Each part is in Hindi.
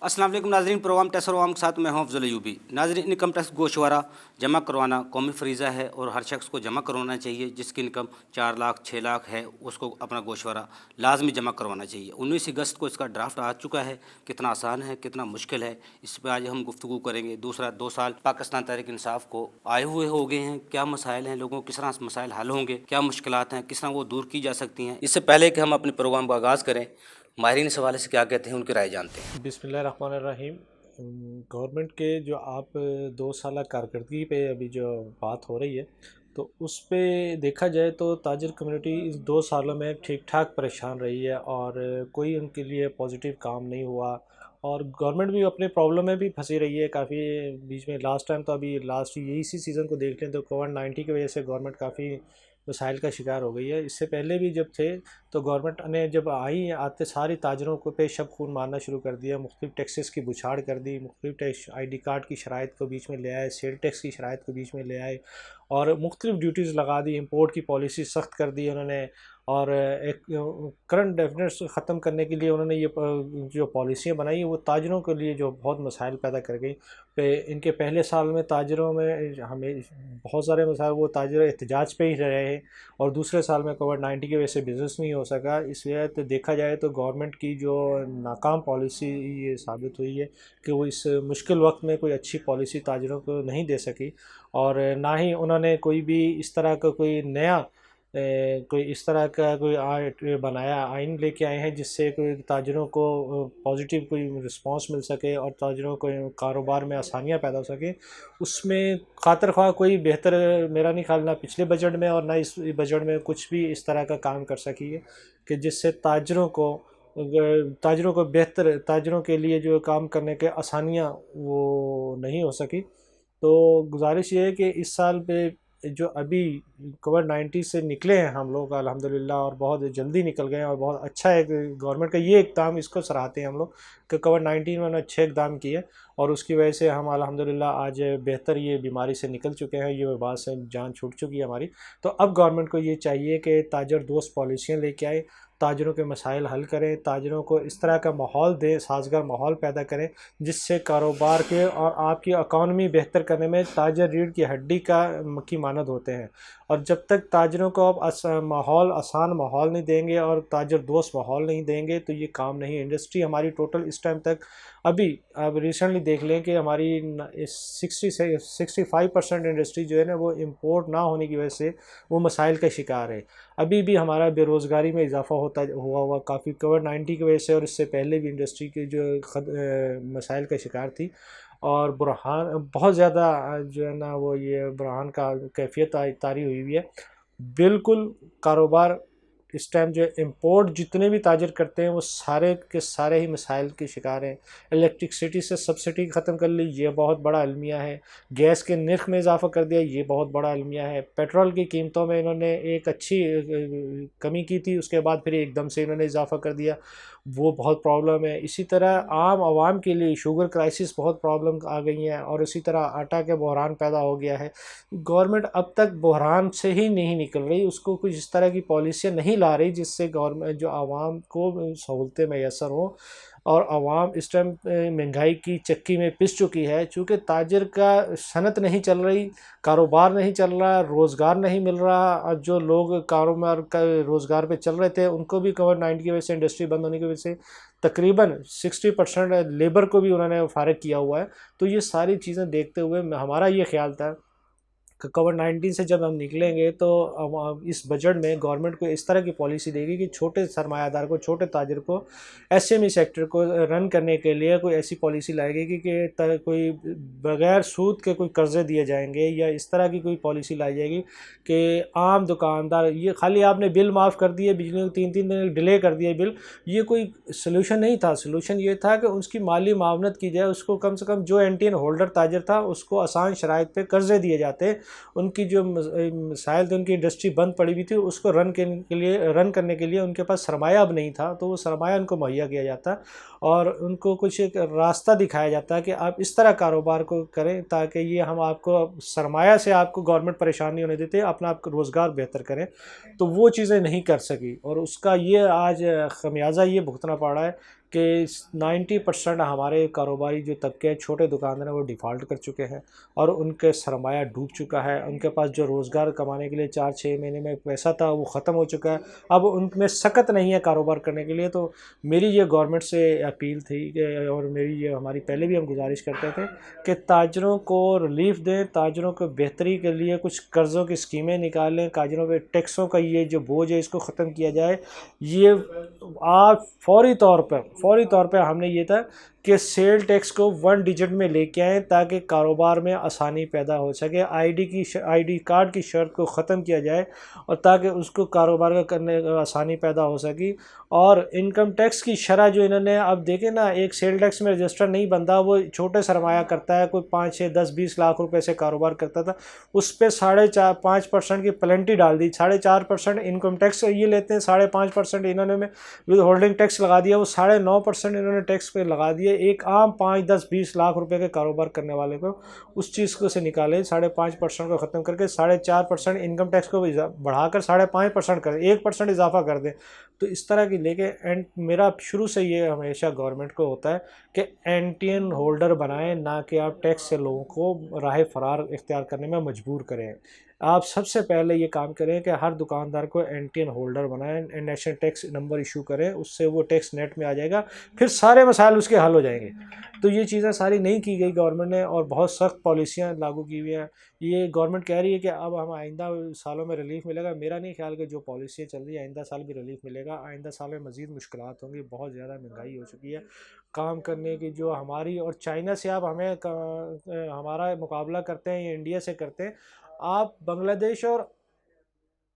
अस्सलाम वालेकुम नाज़रीन, प्रोग्राम टैक्स और आवाम के साथ मैं हूं अफजल अयूबी। नाज़रीन, इनकम टैक्स गोशवारा जमा करवाना कौमी फरीज़ा है और हर शख्स को जमा करवाना चाहिए। जिसकी इनकम 4 लाख 6 लाख है उसको अपना गोशवारा लाजमी जमा करवाना चाहिए। 19 अगस्त को इसका ड्राफ्ट आ चुका है। कितना आसान है, कितना मुश्किल है, इस पर आज हम गुफ्तगू करेंगे। दूसरा, 2 साल पाकिस्तान तहरीक इंसाफ को आए हुए हो गए हैं। क्या मसाइल हैं, लोगों को किस तरह मसाइल हल होंगे, क्या मुश्किलात हैं, किस तरह वो दूर की जा सकती हैं। इससे पहले कि हम अपने प्रोग्राम का आगाज़ करें, माहिरीन इस हवाले से क्या कहते हैं, उनकी राय जानते हैं। बिस्मिल्लाहिर्रहमानिर्रहीम। गवर्नमेंट के जो आप 2 साल कारकर्दगी पे अभी जो बात हो रही है, तो उस पे देखा जाए तो ताजिर कम्युनिटी इस 2 सालों में ठीक ठाक परेशान रही है और कोई उनके लिए पॉजिटिव काम नहीं हुआ। और गवर्नमेंट भी अपने प्रॉब्लम में भी फंसी रही है काफ़ी। बीच में लास्ट टाइम तो अभी लास्ट यही इसी सीज़न को देख लें तो कोविड-19 की वजह से गवर्नमेंट काफ़ी मसाइल का शिकार हो गई है। इससे पहले भी जब थे तो गवर्नमेंट ने जब आई आते सारी ताजरों को पे शब खून मारना शुरू कर दिया, मुख्तलिफ टैक्सेस की बुछाड़ कर दी, मुख्तलिफ टैक्स ID कार्ड की शराइत को बीच में ले आए, सेल टैक्स की शराइत को बीच में ले आए और मुख्तलिफ ड्यूटीज़ लगा दी, इंपोर्ट की पॉलिसी सख्त कर दी उन्होंने। और एक करंट डेफिनेट्स ख़त्म करने के लिए उन्होंने ये जो पॉलिसियाँ बनाई वो ताजरों के लिए जो बहुत मसाइल पैदा कर गई। पे इनके पहले साल में ताजरों में हमें बहुत सारे मसाइल, वो ताजर एहतजाज पे ही रहे और दूसरे साल में कोविड-19 की वजह से बिज़नेस नहीं हो सका। इसलिए तो देखा जाए तो गवर्नमेंट की जो नाकाम पॉलिसी ये साबित हुई है कि वो इस मुश्किल वक्त में कोई अच्छी पॉलिसी ताजरों को नहीं दे सकी। और ना ही उन्होंने कोई भी इस तरह का कोई नया कोई इस तरह का कोई बनाया आइन लेके आए हैं जिससे कोई ताजरों को पॉजिटिव कोई रिस्पांस मिल सके और ताजरों को कारोबार में आसानियां पैदा हो सके। उसमें खातर ख्वाह कोई बेहतर मेरा नहीं ख्याल ना पिछले बजट में और ना इस बजट में कुछ भी इस तरह का काम कर सकी है कि जिससे ताजरों को बेहतर ताजरों के लिए जो काम करने के आसानियाँ वो नहीं हो सकी। तो गुजारिश ये है कि इस साल पे जो अभी कोविड-19 से निकले हैं हम लोग अल्हम्दुलिल्लाह और बहुत जल्दी निकल गए हैं और बहुत अच्छा है कि गवर्नमेंट का ये इक़दाम, इसको सराहते हैं हम लोग कि कोविड-19 में उन्होंने अच्छे इक़दाम किए और उसकी वजह से हम अल्हम्दुलिल्लाह आज बेहतर ये बीमारी से निकल चुके हैं, ये वबा से जान छूट चुकी है हमारी। तो अब गवर्नमेंट को ये चाहिए कि ताजर दोस्त पॉलिसियाँ लेके आए, ताजरों के मसाइल हल करें, ताजरों को इस तरह का माहौल दें, साजगार माहौल पैदा करें जिससे कारोबार के और आपकी इकॉनमी बेहतर करने में ताजर रीढ़ की हड्डी की मानद होते हैं। और जब तक ताजरों को आप आसान माहौल नहीं देंगे और ताजर दोस्त माहौल नहीं देंगे तो ये काम नहीं। इंडस्ट्री हमारी टोटल इस टाइम तक अभी अब रिसेंटली देख लें कि हमारी 60 से 65% इंडस्ट्री जो है ना वो इम्पोर्ट ना होने की वजह से वो मसाइल का शिकार है। अभी भी हमारा बेरोज़गारी में इजाफा हुआ काफ़ी कोविड-19 की वजह से और इससे पहले भी इंडस्ट्री की जो मसाइल का शिकार थी। और बुरहान बहुत ज़्यादा जो है ना वो ये बुरहान का कैफियत तारी हुई है। बिल्कुल कारोबार इस टाइम जो इंपोर्ट जितने भी ताजर करते हैं वो सारे के सारे ही मसाइल के शिकार हैं। इलेक्ट्रिसिटी से सब्सिडी ख़त्म कर ली, ये बहुत बड़ा अलमिया है। गैस के नर्ख में इजाफ़ा कर दिया, ये बहुत बड़ा अलमिया है। पेट्रोल की कीमतों में इन्होंने एक अच्छी कमी की थी, उसके बाद फिर एकदम से इन्होंने इजाफ़ा कर दिया, वो बहुत प्रॉब्लम है। इसी तरह आम आवाम के लिए शुगर क्राइसिस बहुत प्रॉब्लम आ गई हैं और इसी तरह आटा के बहरान पैदा हो गया है। गवर्नमेंट अब तक बहरान से ही नहीं निकल रही, उसको कुछ इस तरह की पॉलिसियाँ नहीं ला रही जिससे गवर्नमेंट जो आवाम को सहूलतें मैसर हों। और आवाम इस टाइम महंगाई की चक्की में पिस चुकी है, चूँकि ताजर का सनत नहीं चल रही, कारोबार नहीं चल रहा, रोज़गार नहीं मिल रहा और जो लोग कारोबार का रोज़गार पे चल रहे थे उनको भी कोविड-19 की वजह से इंडस्ट्री बंद होने की वजह से तकरीबन 60% लेबर को भी उन्होंने फारिग किया हुआ है। तो ये सारी चीज़ें देखते हुए हमारा ये ख्याल था कोविड-19 से जब हम निकलेंगे तो अब इस बजट में गवर्नमेंट को इस तरह की पॉलिसी देगी कि छोटे सरमायादार को, छोटे ताजर को, SME सेक्टर को रन करने के लिए कोई ऐसी पॉलिसी लाएगी कि कोई बगैर सूद के कोई कर्ज़े दिए जाएंगे या इस तरह की कोई पॉलिसी लाई जाएगी कि आम दुकानदार, ये खाली आपने बिल माफ़ कर दिए, बिजली को 3-3 दिन डिले कर दिए बिल, ये कोई सलूशन नहीं था। सलूशन ये था कि उसकी माली मावनत की जाए, उसको कम से कम जो NTN होल्डर ताजर था उसको आसान शराइत पे कर्ज़े दिए जाते, उनकी जो मसाइल थे, उनकी इंडस्ट्री बंद पड़ी हुई थी, उसको रन करने के लिए उनके पास सरमाया अब नहीं था, तो वो सरमाया उनको मुहैया किया जाता और उनको कुछ एक रास्ता दिखाया जाता है कि आप इस तरह कारोबार को करें ताकि ये हम आपको सरमाया से आपको गवर्नमेंट परेशान नहीं होने देते, अपना आप रोज़गार बेहतर करें। तो वो चीज़ें नहीं कर सकी और उसका ये आज खमियाजा ये भुगतना पड़ रहा है कि 90% हमारे कारोबारी जो तबके हैं, छोटे दुकानदार हैं, वो डिफ़ॉल्ट कर चुके हैं और उनके सरमाया डूब चुका है। उनके पास जो रोज़गार कमाने के लिए 4-6 महीने में पैसा था वो ख़त्म हो चुका है। अब उनमें सकत नहीं है कारोबार करने के लिए। तो मेरी ये गवर्नमेंट से अपील थी कि, और मेरी ये हमारी पहले भी हम गुजारिश करते थे कि ताजरों को रिलीफ़ दें, ताजरों को बेहतरी के लिए कुछ कर्ज़ों की स्कीमें निकालें, ताजरों पे टैक्सों का ये जो बोझ है इसको ख़त्म किया जाए। ये आज फ़ौरी तौर पे हमने ये था कि सेल टैक्स को 1 डिजिट में लेके आएँ ताकि कारोबार में आसानी पैदा हो सके। आईडी कार्ड की शर्त को ख़त्म किया जाए और ताकि उसको कारोबार का करने का आसानी पैदा हो सके। और इनकम टैक्स की शरह जो इन्होंने, अब देखें ना, एक सेल टैक्स में रजिस्टर नहीं बनता, वो छोटे सरमाया करता है, कोई 5, 6, 10, 20 लाख रुपए से कारोबार करता था, उस पर 4.5-5% की पेनल्टी डाल दी। 4.5% इनकम टैक्स ये लेते हैं, 5.5% इन्होंने में विद होल्डिंग टैक्स लगा दिया, वो 9.5% इन्होंने टैक्स पे लगा दिए। एक आम 5, 10, 20 लाख रुपए के कारोबार करने वाले को उस चीज़ को से निकाले, 5.5% को ख़त्म करके 4.5% इनकम टैक्स को बढ़ाकर 5.5% कर 1% इजाफा कर दें। तो इस तरह की लेके एंड मेरा शुरू से ये हमेशा गवर्नमेंट को होता है कि एंटीएन होल्डर बनाएं, ना कि आप टैक्स से लोगों को राह फरार इख्तियार करने में मजबूर करें। आप सबसे पहले ये काम करें कि हर दुकानदार को एंटीएन होल्डर बनाएं, नेशनल टैक्स नंबर इशू करें, उससे वो टैक्स नेट में आ जाएगा, फिर सारे मसाइल उसके हल हो जाएंगे। तो ये चीज़ें सारी नहीं की गई गवर्नमेंट ने, और बहुत सख्त पॉलिसियाँ लागू की हुई हैं। ये गवर्नमेंट कह रही है कि अब हम आइंदा सालों में रिलीफ मिलेगा। मेरा नहीं ख्याल कि जो पॉलिसी चल रही है आइंदा साल भी रिलीफ मिलेगा। आइंदा साल में मज़ीद मुश्किलात होंगी, बहुत ज़्यादा महंगाई हो चुकी है। काम करने की जो हमारी और चाइना से आप हमारा मुकाबला करते हैं या इंडिया से करते हैं, आप बांग्लादेश और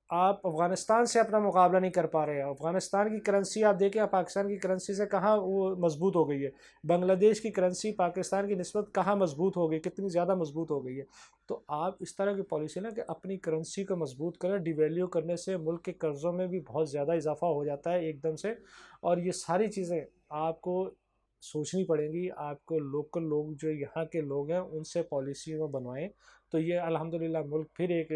आप अफ़गानिस्तान से अपना मुकाबला नहीं कर पा रहे हैं। अफ़गानिस्तान की करेंसी आप देखें, आप पाकिस्तान की करेंसी से कहाँ वो मजबूत हो गई है। बांग्लादेश की करेंसी पाकिस्तान की निस्बत कहाँ मजबूत हो गई, कितनी ज़्यादा मजबूत हो गई है। तो आप इस तरह की पॉलिसी ना कि अपनी करेंसी को मजबूत करें। डिवैल्यू करने से मुल्क के कर्ज़ों में भी बहुत ज़्यादा इजाफा हो जाता है एकदम से, और ये सारी चीज़ें आपको सोचनी पड़ेंगी। आपको लोकल लोग जो यहाँ के लोग हैं उनसे पॉलिसी में बनवाएं, तो ये अल्हम्दुलिल्लाह मुल्क फिर एक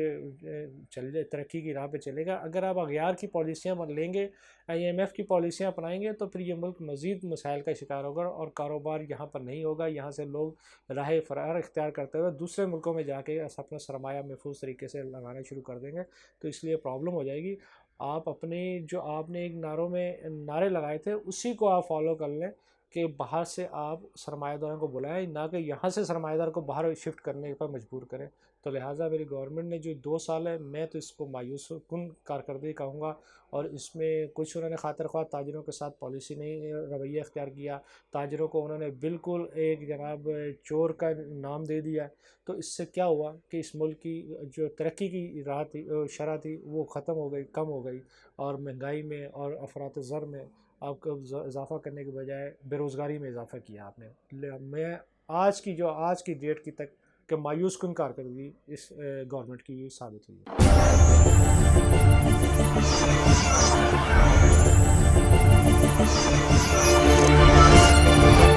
तरक्की की राह पे चलेगा। अगर आप अगयार की पॉलिसियाँ लेंगे, IMF की पॉलिसियाँ अपनाएंगे, तो फिर ये मुल्क मज़ीद मसाइल का शिकार होगा और कारोबार यहाँ पर नहीं होगा। यहाँ से लोग राह फरार इख्तियार करते हुए दूसरे मुल्कों में जाके अपना सरमाया महफूज तरीके से लगाना शुरू कर देंगे, तो इसलिए प्रॉब्लम हो जाएगी। आप अपने जो आपने एक नारे लगाए थे उसी को आप फॉलो कर लें कि बाहर से आप सरमाएदारों को बुलाएं, ना कि यहाँ से सरमाएदार को बाहर शिफ्ट करने पर मजबूर करें। तो लिहाजा मेरी गवर्नमेंट ने जो 2 साल है, मैं तो इसको मायूस कुन कारकर्दगी कहूँगा, और इसमें कुछ उन्होंने खातिर ख्वाह ताजरों के साथ पॉलिसी नहीं रवैया इख्तियार किया। ताजरों को उन्होंने बिल्कुल एक जनाब चोर का नाम दे दिया। तो इससे क्या हुआ कि इस मुल्क की जो तरक्की की राह थी, शरह थी, वो ख़त्म हो गई, कम हो गई, और महंगाई में और अफरात ज़र में आपको इजाफ़ा करने के बजाय बेरोज़गारी में इजाफ़ा किया आपने। मैं आज की डेट की तक कि मायूस कुन कारकर्दगी इस गवर्नमेंट की साबित हुई है।